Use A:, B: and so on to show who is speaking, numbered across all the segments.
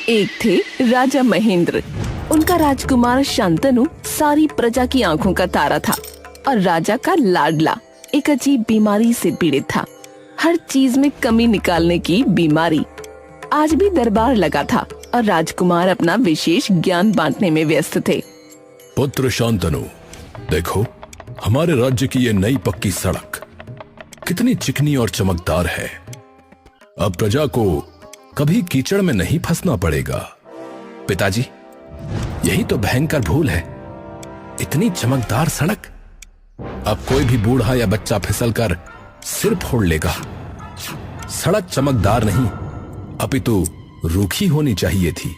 A: एक थे राजा महेंद्र। उनका राजकुमार शांतनु सारी प्रजा की आंखों का तारा था और राजा का लाडला एक अजीब बीमारी से पीड़ित था। हर चीज में कमी निकालने की बीमारी। आज भी दरबार लगा था और राजकुमार अपना विशेष ज्ञान बांटने में व्यस्त थे।
B: पुत्र शांतनु, देखो हमारे राज्य की ये नई पक्की सड़क कितनी चिकनी और चमकदार है। अब प्रजा को कभी कीचड़ में नहीं फंसना पड़ेगा।
C: पिताजी, यही तो भयंकर भूल है, इतनी चमकदार सड़क। अब कोई भी बूढ़ा या बच्चा फिसलकर सिर फोड़ लेगा। सड़क चमकदार नहीं, अपितु रूखी होनी चाहिए थी।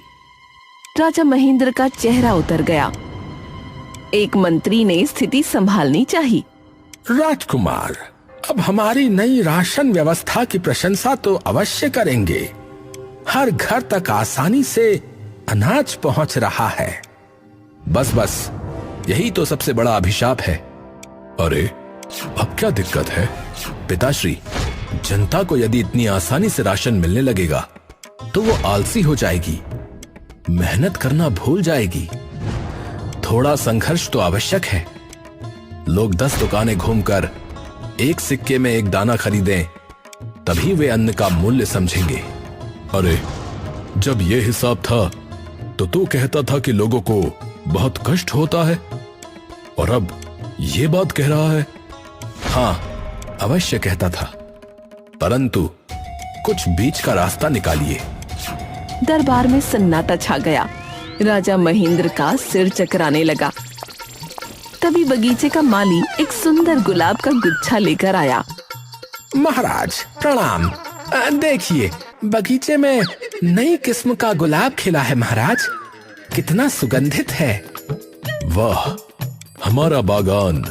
A: राजा महेंद्र का चेहरा उतर गया। एक मंत्री ने स्थिति संभालनी चाहिए।
C: राजकुमार, अब हमारी नई राशन व्यवस्था की प्रशंसा तो अवश्य करेंगे। हर घर तक आसानी से अनाज पहुंच रहा है। बस यही तो सबसे बड़ा अभिशाप है।
B: अरे अब क्या दिक्कत है?
C: पिताश्री, जनता को यदि इतनी आसानी से राशन मिलने लगेगा तो वो आलसी हो जाएगी, मेहनत करना भूल जाएगी। थोड़ा संघर्ष तो आवश्यक है। लोग 10 दुकानें घूमकर एक सिक्के में एक दाना खरीदें, तभी वे अन्न का मूल्य समझेंगे।
B: अरे जब ये हिसाब था तो तू कहता था कि लोगों को बहुत कष्ट होता है, और अब ये बात कह रहा है?
C: हाँ, अवश्य कहता था, परंतु कुछ बीच का रास्ता निकालिए।
A: दरबार में सन्नाटा छा गया। राजा महेंद्र का सिर चकराने लगा। तभी बगीचे का माली एक सुंदर गुलाब का गुच्छा लेकर आया।
C: महाराज प्रणाम। देखिए, बगीचे में नई किस्म का गुलाब खिला है महाराज। कितना सुगंधित है।
B: वाह, हमारा बागान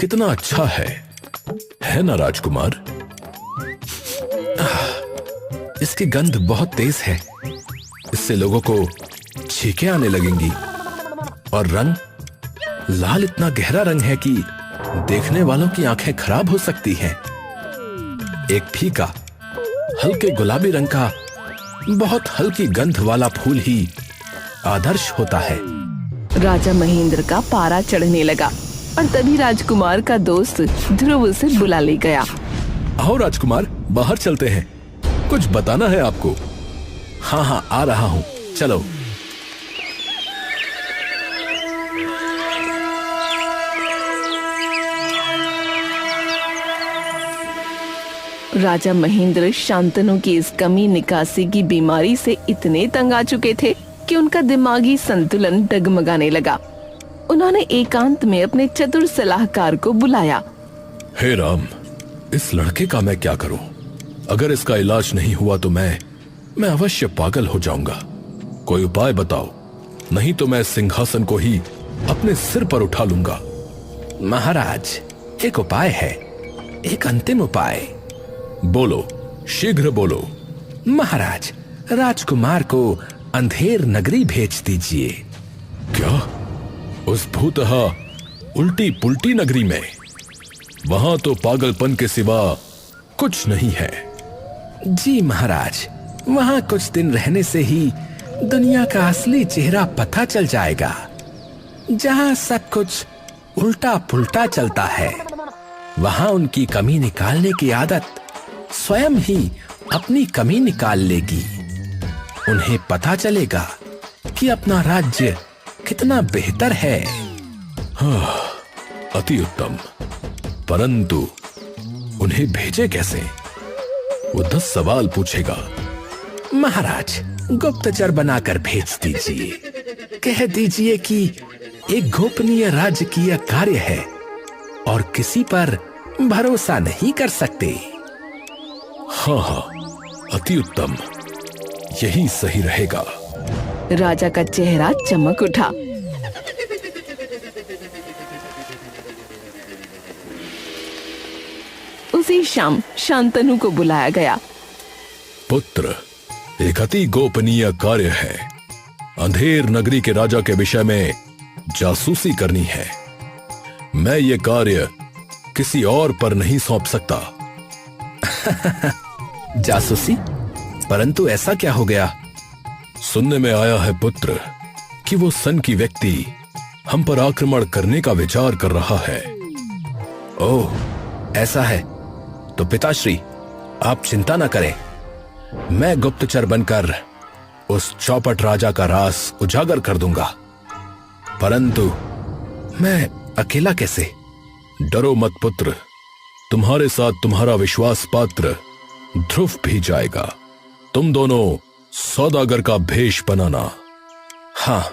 B: कितना अच्छा है ना राजकुमार?
C: इसकी गंध बहुत तेज है। इससे लोगों को छींकें आने लगेंगी। और रंग, लाल इतना गहरा रंग है कि देखने वालों की आंखें खराब हो सकती हैं। एक फीका हल्के गुलाबी रंग का बहुत हल्की गंध वाला फूल ही आदर्श होता है।
A: राजा महेंद्र का पारा चढ़ने लगा और तभी राजकुमार का दोस्त ध्रुव उसे बुला ले गया।
B: आओ राजकुमार, बाहर चलते हैं, कुछ बताना है आपको।
C: हाँ, आ रहा हूँ, चलो।
A: राजा महेंद्र शांतनु की इस कमी निकासी की बीमारी से इतने तंग आ चुके थे कि उनका दिमागी संतुलन डगमगाने लगा। उन्होंने एकांत में अपने चतुर सलाहकार को बुलाया।
B: हे राम, इस लड़के का मैं क्या करूं? अगर इसका इलाज नहीं हुआ तो मैं अवश्य पागल हो जाऊंगा। कोई उपाय बताओ, नहीं तो मैं सिंहासन को ही अपने सिर पर उठा लूंगा।
C: महाराज, एक उपाय है, एक अंतिम उपाय।
B: बोलो, शीघ्र बोलो।
C: महाराज, राजकुमार को अंधेर नगरी भेज दीजिए।
B: क्या? उस भूतहा उल्टी पुल्टी नगरी में? वहां तो पागलपन के सिवा कुछ नहीं है।
C: जी महाराज, वहां कुछ दिन रहने से ही दुनिया का असली चेहरा पता चल जाएगा। जहां सब कुछ उल्टा पुल्टा चलता है, वहां उनकी कमी निकालने की आदत स्वयं ही अपनी कमी निकाल लेगी। उन्हें पता चलेगा कि अपना राज्य कितना बेहतर है।
B: हाँ, अति उत्तम, परंतु उन्हें भेजे कैसे? वो 10 सवाल पूछेगा।
C: महाराज, गुप्तचर बनाकर भेज दीजिए। कह दीजिए कि एक गोपनीय राजकीय कार्य है और किसी पर भरोसा नहीं कर सकते।
B: हाँ, अति उत्तम, यही सही रहेगा।
A: राजा का चेहरा चमक उठा। उसी शाम शांतनु को बुलाया गया।
B: पुत्र, एक अति गोपनीय कार्य है। अंधेर नगरी के राजा के विषय में जासूसी करनी है। मैं ये कार्य किसी और पर नहीं सौंप सकता।
C: जासूसी? परंतु ऐसा क्या हो गया?
B: सुनने में आया है पुत्र कि वो सन की व्यक्ति हम पर आक्रमण करने का विचार कर रहा है।
C: ओह, ऐसा है तो पिताश्री आप चिंता न करें। मैं गुप्तचर बनकर उस चौपट राजा का राज उजागर कर दूंगा। परंतु मैं अकेला कैसे?
B: डरो मत पुत्र, तुम्हारे साथ तुम्हारा विश्वास पात्र ध्रुव भी जाएगा। तुम दोनों सौदागर का भेष बनाना।
C: हाँ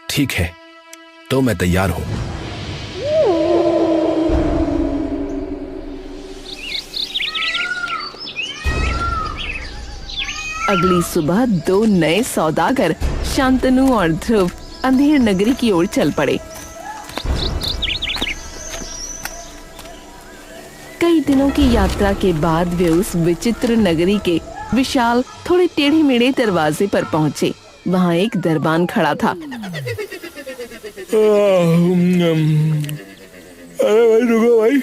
C: ठीक है, तो मैं तैयार हूं।
A: अगली सुबह दो नए सौदागर शांतनु और ध्रुव अंधेर नगरी की ओर चल पड़े। कई दिनों की यात्रा के बाद वे उस विचित्र नगरी के विशाल थोड़े टेढ़े मेढ़े दरवाजे पर पहुंचे। वहां एक दरबान खड़ा था।
B: अरे भाई रुको भाई,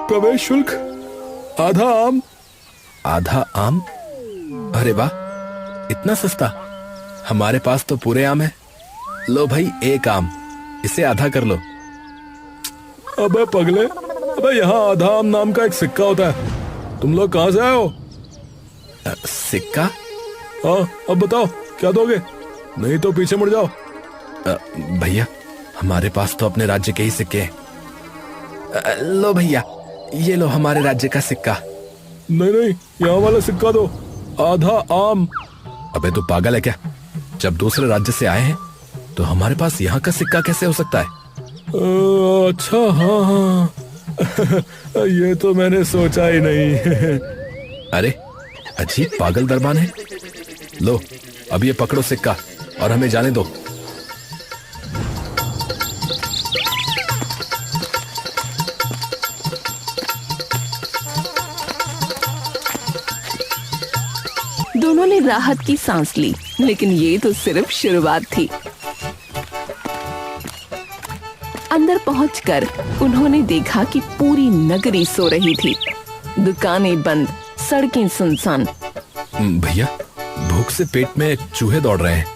B: प्रवेश शुल्क आधा आम।
C: आधा आम? अरे वाह, इतना सस्ता। हमारे पास तो पूरे आम है। लो भाई, एक आम, इसे आधा कर लो।
B: अबे पगले, अबे यहाँ आधा आम नाम का एक सिक्का होता है। तुम लोग कहाँ से आए हो?
C: सिक्का?
B: हाँ, अब बताओ क्या दोगे, नहीं तो पीछे मुड़ जाओ।
C: भैया, हमारे पास तो अपने राज्य के ही सिक्के हैं। लो भैया, ये लो हमारे राज्य का सिक्का।
B: नहीं नहीं, यहाँ वाला सिक्का दो, आधा आम।
C: अबे तू पागल है क्या? जब दूसरे राज्य से आए हैं तो हमारे पास यहाँ का सिक्का कैसे हो सकता है?
B: अच्छा हाँ हाँ ये तो मैंने सोचा ही नहीं।
C: अरे अजीब पागल दरबान है। लो अब ये पकड़ो सिक्का और हमें जाने दो।
A: दोनों ने राहत की सांस ली, लेकिन ये तो सिर्फ शुरुआत थी। अंदर पहुंचकर उन्होंने देखा कि पूरी नगरी सो रही थी। दुकानें बंद, सड़कें सुनसान।
C: भैया, भूख से पेट में चूहे दौड़ रहे हैं,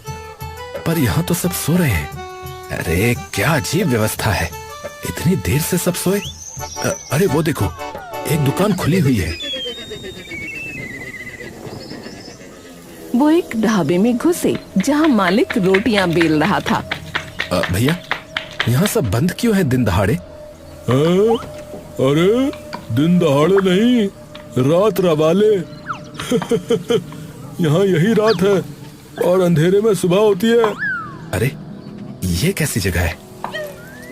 C: पर यहाँ तो सब सो रहे हैं। अरे क्या अजीब व्यवस्था है, इतनी देर से सब सोए। अरे वो देखो, एक दुकान खुली हुई है।
A: वो एक ढाबे में घुसे जहाँ मालिक रोटियां बेल रहा था।
C: भैया, यहाँ सब बंद क्यों है दिन दहाड़े?
B: अरे दिन दहाड़े नहीं, रात रवाले। यहाँ यही रात है और अंधेरे में सुबह होती है।
C: अरे ये कैसी जगह है?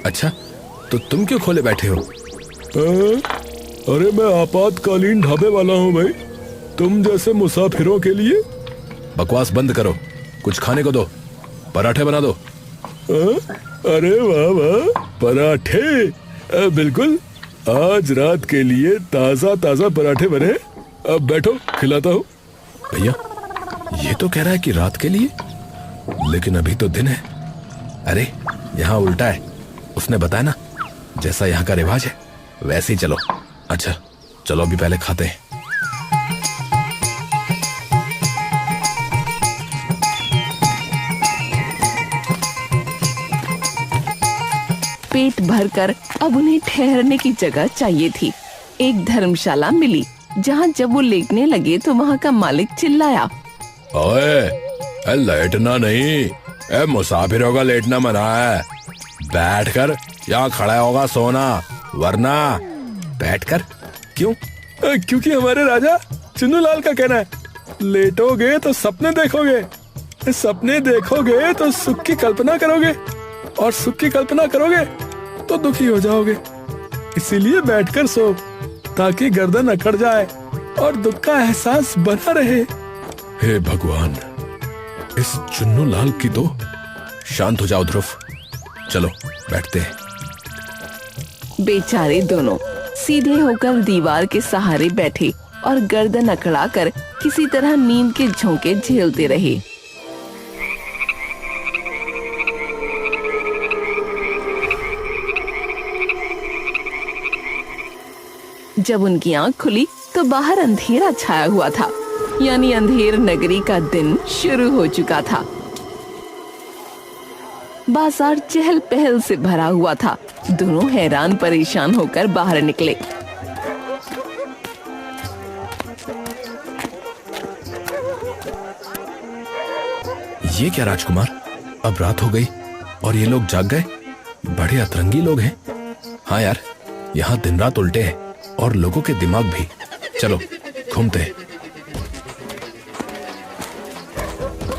C: अच्छा, तो तुम क्यों खोले बैठे हो?
B: अरे मैं आपातकालीन ढाबे वाला हूँ भाई, तुम जैसे मुसाफिरों के लिए।
C: बकवास बंद करो, कुछ खाने को दो, पराठे बना दो।
B: अरे वाह वाह, पराठे। बिल्कुल, आज रात के लिए ताजा ताजा पराठे बने। अब बैठो, खिलाता हूँ।
C: भैया, ये तो कह रहा है कि रात के लिए, लेकिन अभी तो दिन है। अरे यहाँ उल्टा है, उसने बताया ना, जैसा यहाँ का रिवाज है वैसे ही चलो। अच्छा चलो, अभी पहले खाते हैं।
A: पेट भरकर अब उन्हें ठहरने की जगह चाहिए थी। एक धर्मशाला मिली, जहाँ जब वो लेटने लगे तो वहाँ का मालिक चिल्लाया,
B: ओए, लेटना नहीं, मुसाफिरों का लेटना मना है। बैठकर यहाँ खड़ा होगा सोना, वरना।
C: बैठकर? क्यों?
B: क्योंकि हमारे राजा चुन्नूलाल का कहना है, लेटोगे तो सपने देखोगे, सपने देखोगे तो सुख की कल्पना करोगे, और सुख की कल्पना करोगे तो दुखी हो जाओगे। इसीलिए बैठकर सो, ताकि गर्दन अकड़ जाए और दुख का एहसास बना रहे।
C: हे भगवान, इस चुन्नूलाल की तो। शांत हो जाओ ध्रुव, चलो बैठते हैं।
A: बेचारे दोनों सीधे होकर दीवार के सहारे बैठे और गर्दन अकड़ाकर किसी तरह नींद के झोंके झेलते रहे। जब उनकी आंख खुली तो बाहर अंधेरा छाया हुआ था। यानी अंधेर नगरी का दिन शुरू हो चुका था। बाजार चहल पहल से भरा हुआ था। दोनों हैरान परेशान होकर बाहर निकले।
B: ये क्या राजकुमार, अब रात हो गई और ये लोग जाग गए? बड़े अतरंगी लोग हैं। हाँ यार, यहाँ दिन रात उल्टे हैं और लोगों के दिमाग भी। चलो घूमते हैं।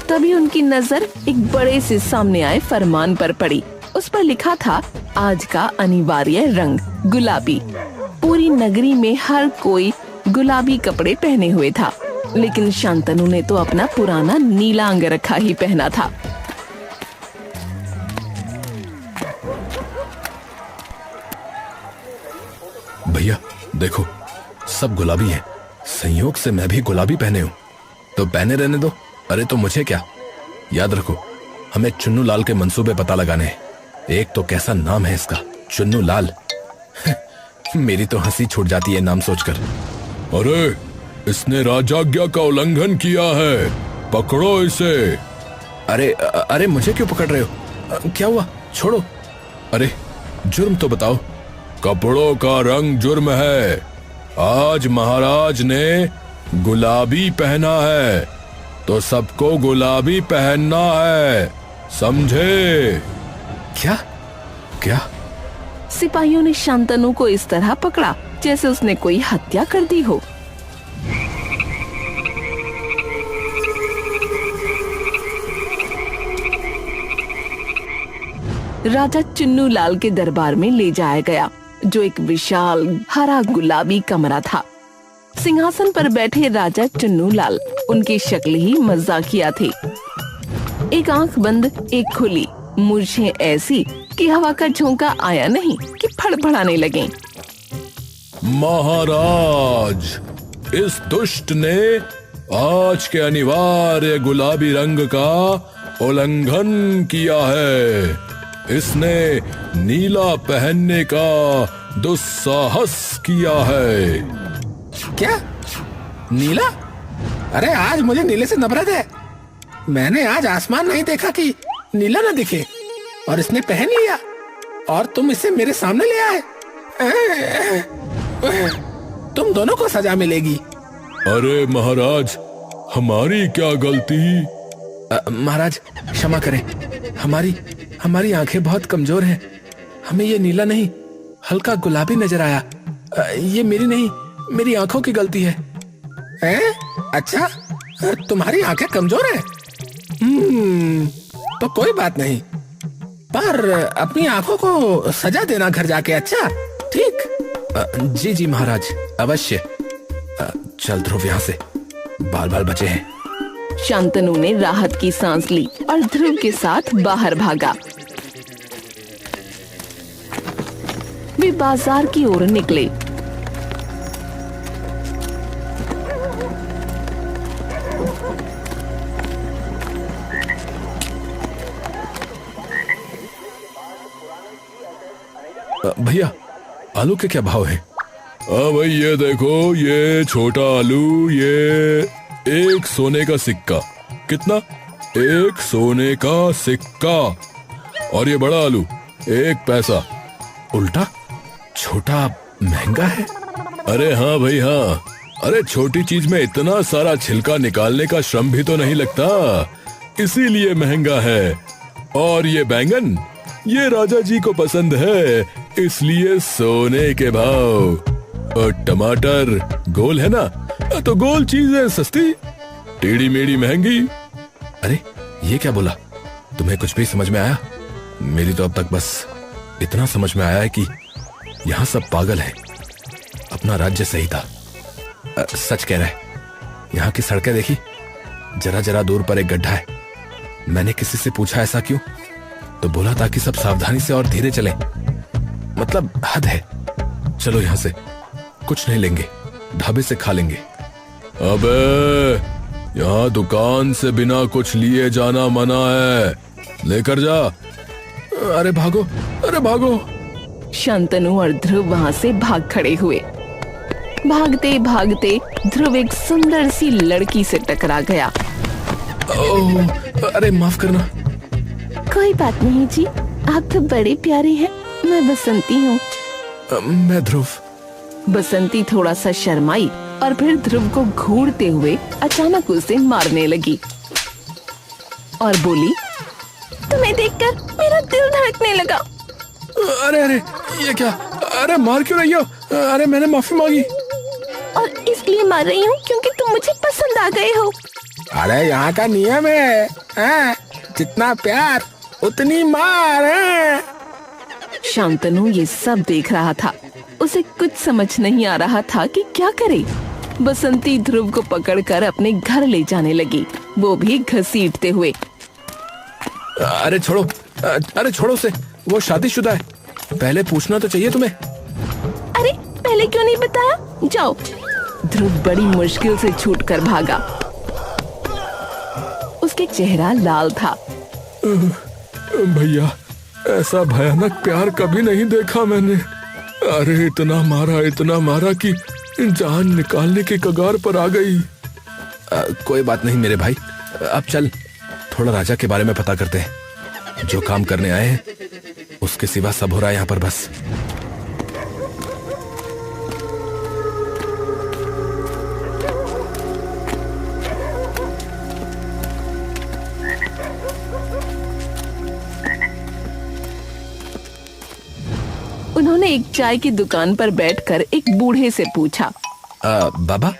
A: तभी उनकी नजर एक बड़े से सामने आए फरमान पर पड़ी। उस पर लिखा था, आज का अनिवार्य रंग गुलाबी। पूरी नगरी में हर कोई गुलाबी कपड़े पहने हुए था, लेकिन शांतनु ने तो अपना पुराना नीला अंगरखा ही पहना था।
B: भैया देखो, सब गुलाबी हैं। संयोग से मैं भी गुलाबी पहने हूँ, तो पहने रहने दो। अरे तो मुझे क्या, याद रखो हमें चुन्नू लाल के मंसूबे पता लगाने हैं। एक तो कैसा नाम है इसका, चुन्नू लाल। मेरी तो हंसी छूट जाती है नाम सोचकर। अरे इसने राजाज्ञा का उल्लंघन किया है, पकड़ो इसे। अरे अरे मुझे क्यों पकड़ रहे हो? क्या हुआ? छोड़ो। अरे जुर्म तो बताओ। कपड़ों का रंग जुर्म है। आज महाराज ने गुलाबी पहना है तो सबको गुलाबी पहनना है, समझे? क्या क्या?
A: सिपाहियों ने शांतनु को इस तरह पकड़ा जैसे उसने कोई हत्या कर दी हो। राजा चुन्नू लाल के दरबार में ले जाया गया, जो एक विशाल हरा गुलाबी कमरा था। सिंहासन पर बैठे राजा चुन्नू लाल, उनकी शक्ल ही मजाकिया थी। एक आंख बंद, एक खुली, मूंछें ऐसी कि हवा का झोंका आया नहीं कि फड़फड़ाने लगे।
B: महाराज, इस दुष्ट ने आज के अनिवार्य गुलाबी रंग का उल्लंघन किया है। इसने नीला पहनने का दुस्साहस किया है।
C: क्या? नीला? अरे आज मुझे नीले से नफरत है। मैंने आज आसमान नहीं देखा कि नीला न दिखे, और इसने पहन लिया और तुम इसे मेरे सामने ले आए। तुम दोनों को सजा मिलेगी।
B: अरे महाराज, हमारी क्या गलती?
C: महाराज क्षमा करें, हमारी आंखें बहुत कमजोर हैं। हमें ये नीला नहीं, हल्का गुलाबी नजर आया। ये मेरी नहीं, मेरी आंखों की गलती है। अच्छा, तुम्हारी आंखें कमजोर हैं? तो कोई बात नहीं, पर अपनी आंखों को सजा देना घर जाके। अच्छा ठीक।
B: जी जी महाराज, अवश्य। चल ध्रुव, यहाँ से बाल बाल बचे हैं।
A: शांतनु ने राहत की सांस ली और ध्रुव के साथ बाहर भागा। वे बाजार की ओर निकले।
B: भैया, आलू के क्या भाव हैं? हाँ भाई, ये देखो, ये छोटा आलू, ये 1 सोने का सिक्का। कितना? 1 सोने का सिक्का। और ये बड़ा आलू 1 पैसा। उल्टा छोटा महंगा है। अरे हाँ भाई हाँ। अरे छोटी चीज में इतना सारा छिलका निकालने का श्रम भी तो नहीं लगता, इसीलिए महंगा है। और ये बैंगन, ये राजा जी को पसंद है, इसलिए सोने के भाव। और टमाटर गोल है ना, तो गोल चीजें सस्ती, टेढ़ी मेढ़ी महंगी। अरे ये क्या बोला? तुम्हें कुछ भी समझ में आया? मेरी तो अब तक बस इतना समझ में आया है कि यहाँ सब पागल हैं। अपना राज्य सही था। सच कह रहा है। यहाँ की सड़कें देखी, जरा जरा दूर पर एक गड्ढा है। मैंने किसी से पूछा ऐसा क्यों, तो बोला था कि सब सावधानी से और धीरे चलें। मतलब हद है। चलो यहाँ से, कुछ नहीं लेंगे, ढाबे से खा लेंगे। अबे यहाँ दुकान से बिना कुछ लिए जाना मना है, लेकर जा। अरे भागो, अरे भागो।
A: शांतनु और ध्रुव वहाँ से भाग खड़े हुए। भागते भागते ध्रुव एक सुंदर सी लड़की से टकरा गया।
B: ओह, अरे माफ करना।
A: कोई बात नहीं जी, आप तो बड़े प्यारे हैं। मैं बसंती हूँ।
B: मैं ध्रुव।
A: बसंती थोड़ा सा शर्माई और फिर ध्रुव को घूरते हुए अचानक उसे मारने लगी और बोली, तुम्हें देखकर मेरा दिल धड़कने लगा।
B: अरे अरे, ये क्या? अरे मार क्यों रही हो? अरे मैंने माफी मांगी।
A: और इसलिए मार रही हूँ क्योंकि तुम मुझे पसंद आ गए हो।
C: अरे यहाँ का नियम है, जितना प्यार उतनी मार है।
A: शांतनु ये सब देख रहा था। उसे कुछ समझ नहीं आ रहा था कि क्या करे। बसंती ध्रुव को पकड़कर अपने घर ले जाने लगी, वो भी घसीटते हुए।
B: अरे छोड़ो, अरे छोड़ो उसे, वो शादीशुदा है। पहले पूछना तो चाहिए तुम्हें।
A: अरे पहले क्यों नहीं बताया? जाओ। ध्रुव बड़ी मुश्किल से छूटकर भागा। उसके चेहरा लाल था।
B: भैया, ऐसा भयानक प्यार कभी नहीं देखा मैंने। अरे इतना मारा कि जान निकालने के कगार पर आ गई। कोई बात नहीं मेरे भाई, अब चल थोड़ा राजा के बारे में पता करते हैं। जो काम करने आए हैं उसके सिवा सब हो रहा है यहाँ पर बस।
A: उन्होंने एक चाय की दुकान पर बैठकर एक बूढ़े से पूछा,
B: बाबा,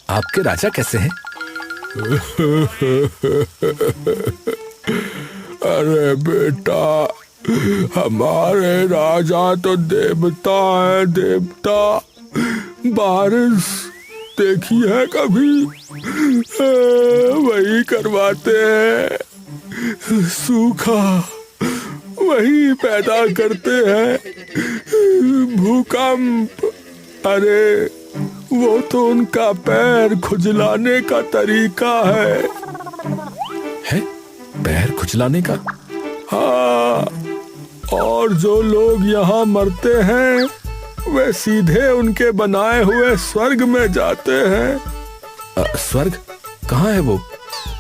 B: आपके राजा कैसे हैं? अरे बेटा, हमारे राजा तो देवता है, देवता। बारिश देखी है कभी? वही करवाते हैं। सूखा वही पैदा करते हैं। भूकंप, अरे वो तो उनका पैर खुजलाने का तरीका है। पैर खुजलाने का? हाँ, और जो लोग यहाँ मरते हैं वे सीधे उनके बनाए हुए स्वर्ग में जाते हैं। स्वर्ग कहाँ है वो?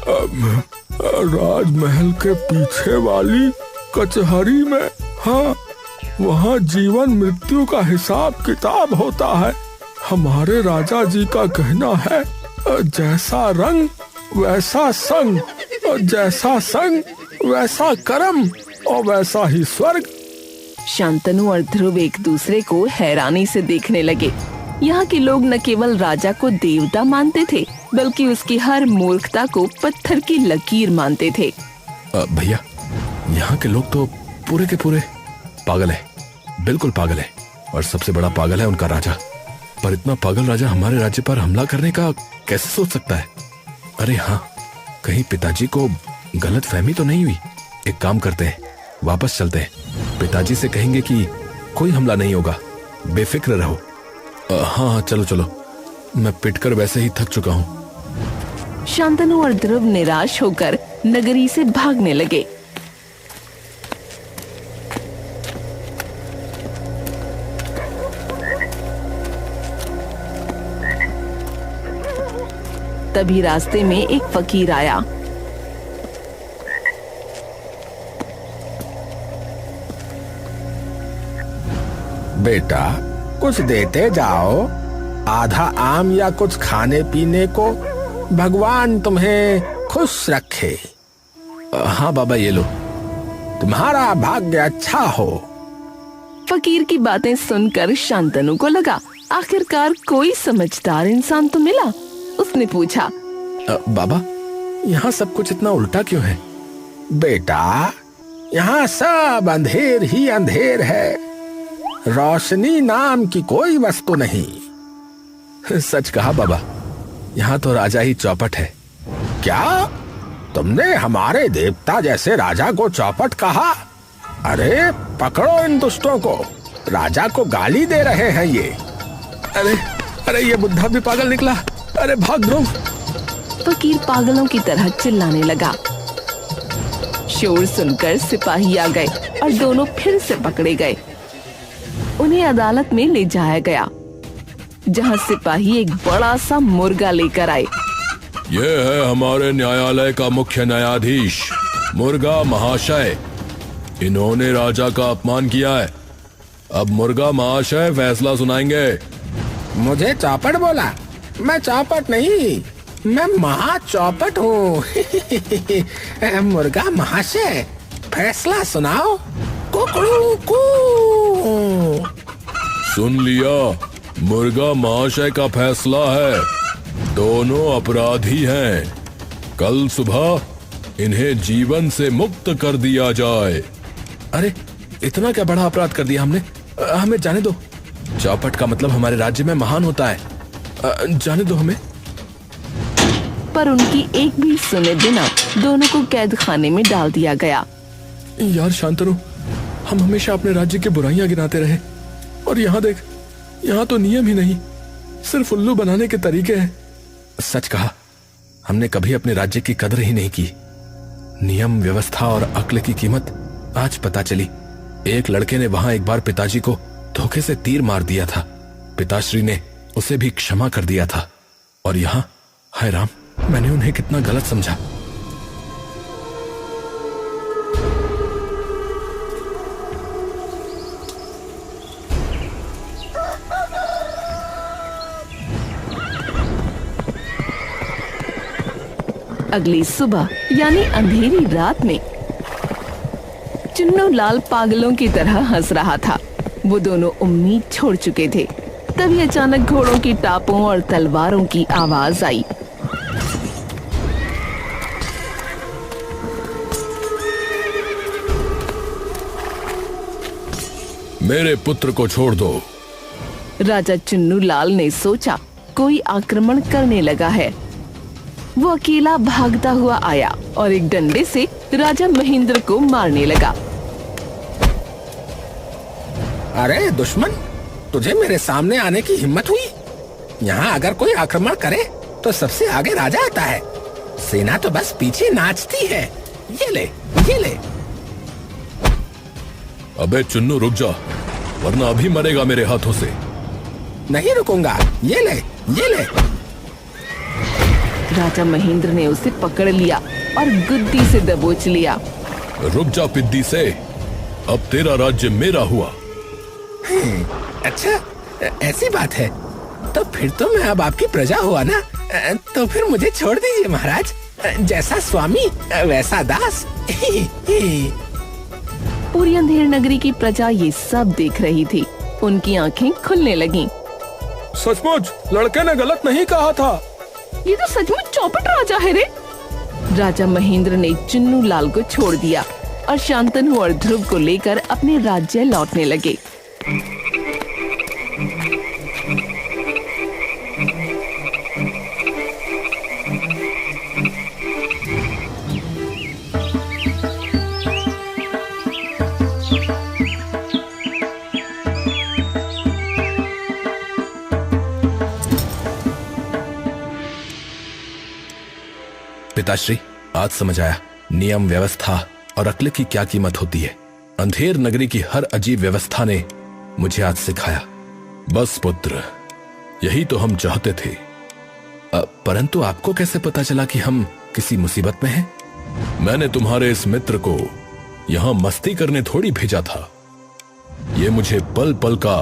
B: राजमहल के पीछे वाली कचहरी में। हाँ, वहाँ जीवन मृत्यु का हिसाब किताब होता है। हमारे राजा जी का कहना है, जैसा रंग वैसा संग, जैसा संग वैसा कर्म, और वैसा ही स्वर्ग।
A: शांतनु और ध्रुव एक दूसरे को हैरानी से देखने लगे। यहाँ के लोग न केवल राजा को देवता मानते थे, बल्कि उसकी हर मूर्खता को पत्थर की लकीर मानते थे।
B: भैया, यहाँ के लोग तो पूरे के पूरे पागल है, बिल्कुल पागल है। और सबसे बड़ा पागल है उनका राजा। पर इतना पागल राजा हमारे राज्य पर हमला करने का कैसे सोच सकता है? अरे हाँ, कहीं पिताजी को गलत फहमी तो नहीं हुई? एक काम करते हैं, वापस चलते हैं। पिताजी से कहेंगे कि कोई हमला नहीं होगा, बेफिक्र रहो। हाँ चलो चलो, मैं पिटकर वैसे ही थक चुका हूँ।
A: शांतनु और ध्रुव निराश होकर नगरी से भागने लगे। तभी रास्ते में एक फकीर आया।
C: बेटा, कुछ देते जाओ, आधा आम या कुछ खाने पीने को। भगवान तुम्हें खुश रखे।
B: हाँ बाबा, ये लो।
C: तुम्हारा भाग्य अच्छा हो।
A: फकीर की बातें सुनकर शांतनु को लगा, आखिरकार कोई समझदार इंसान तो मिला। उसने पूछा,
B: बाबा, यहाँ सब कुछ इतना उल्टा क्यों है?
C: बेटा, यहाँ सब अंधेर ही अंधेर है। रोशनी नाम की कोई वस्तु नहीं।
B: सच कहा बाबा, यहाँ तो राजा ही चौपट है।
C: क्या तुमने हमारे देवता जैसे राजा को चौपट कहा? अरे पकड़ो इन दुष्टों को, राजा को गाली दे रहे हैं ये।
B: अरे अरे, ये बुढ़ा भी पागल निकला। अरे भाग ध्रुव।
A: फकीर पागलों की तरह चिल्लाने लगा। शोर सुनकर सिपाही आ गए और दोनों फिर से पकड़े गए। उन्हें अदालत में ले जाया गया। जहाँ सिपाही एक बड़ा सा मुर्गा लेकर आए।
B: ये है हमारे न्यायालय का मुख्य न्यायाधीश मुर्गा महाशय। इन्होंने राजा का अपमान किया है। अब मुर्गा महाशय फैसला सुनाएंगे।
C: मुझे चौपट बोला? मैं चौपट नहीं, मैं महा चौपट हूँ। मुर्गा महाशय फैसला सुनाओ। कुकड़ू कू।
B: सुन लिया, मुर्गा महाशय का फैसला है। दोनों अपराधी हैं। कल सुबह इन्हें जीवन से मुक्त कर दिया जाए।
C: अरे इतना क्या बड़ा अपराध कर दिया हमने? हमें जाने दो। चौपट का मतलब हमारे राज्य में महान होता है। जाने दो हमें।
A: पर उनकी एक भी सुने बिना दोनों को कैद खाने में डाल दिया गया।
B: यार शांतनु, हम हमेशा अपने राज्य की बुराइयां गिनाते रहे और यहाँ देख, यहाँ तो नियम ही नहीं, सिर्फ उल्लू बनाने के तरीके हैं।
C: सच कहा, हमने कभी अपने राज्य की कदर ही नहीं की। नियम, व्यवस्था और अक्ल की कीमत आज पता चली। एक लड़के ने वहां एक बार पिताजी को धोखे से तीर मार दिया था। पिताश्री ने उसे भी क्षमा कर दिया था। और यहाँ, हाय राम, मैंने उन्हें कितना गलत समझा।
A: अगली सुबह यानी अंधेरी रात में चुन्नू लाल पागलों की तरह हंस रहा था। वो दोनों उम्मीद छोड़ चुके थे। तभी अचानक घोड़ों की टापों और तलवारों की आवाज आई।
B: मेरे पुत्र को छोड़ दो।
A: राजा चुन्नू लाल ने सोचा कोई आक्रमण करने लगा है। वो अकेला भागता हुआ आया और एक डंडे से राजा महेंद्र को मारने लगा।
C: अरे दुश्मन, तुझे मेरे सामने आने की हिम्मत हुई? यहाँ अगर कोई आक्रमण करे तो सबसे आगे राजा आता है। सेना तो बस पीछे नाचती है। ये ले, ये ले।
B: अबे चुन्नू, रुक जा, वरना अभी मरेगा मेरे हाथों से।
C: नहीं रुकूंगा। ये ले, ये ले।
A: राजा महेंद्र ने उसे पकड़ लिया और गुद्दी से दबोच लिया।
B: रुक जा पिद्दी से, अब तेरा राज्य मेरा हुआ।
C: अच्छा, ऐसी बात है। तो फिर तो मैं अब आपकी प्रजा हुआ ना? तो फिर मुझे छोड़ दीजिए महाराज। जैसा स्वामी वैसा दास।
A: पूरी अंधेर नगरी की प्रजा ये सब देख रही थी। उनकी आंखें खुलने लगीं।
B: सचमुच लड़के ने गलत नहीं कहा था।
A: ये तो सचमुच चौपट राजा है रे। राजा महेंद्र ने चुन्नू लाल को छोड़ दिया और शांतनु और ध्रुव को लेकर अपने राज्य लौटने लगे।
C: पिताश्री, आज समझ आया नियम, व्यवस्था और अक्ल की क्या कीमत होती है। अंधेर नगरी की हर अजीब व्यवस्था ने मुझे आज सिखाया।
B: बस पुत्र, यही तो हम चाहते थे।
C: परंतु आपको कैसे पता चला कि हम किसी मुसीबत में हैं?
B: मैंने तुम्हारे इस मित्र को यहाँ मस्ती करने थोड़ी भेजा था। ये मुझे पल पल का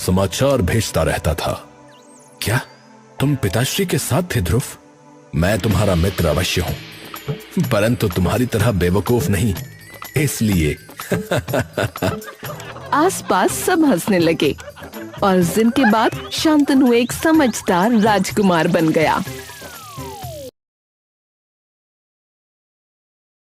B: समाचार भेजता रहता था।
C: क्या तुम पिताश्री के साथ थे ध्रुव?
B: मैं तुम्हारा मित्र अवश्य हूँ,
C: परंतु तुम्हारी तरह बेवकूफ नहीं, इसलिए।
A: आसपास सब हंसने लगे और उस दिन के बाद शांतनु एक समझदार राजकुमार बन गया।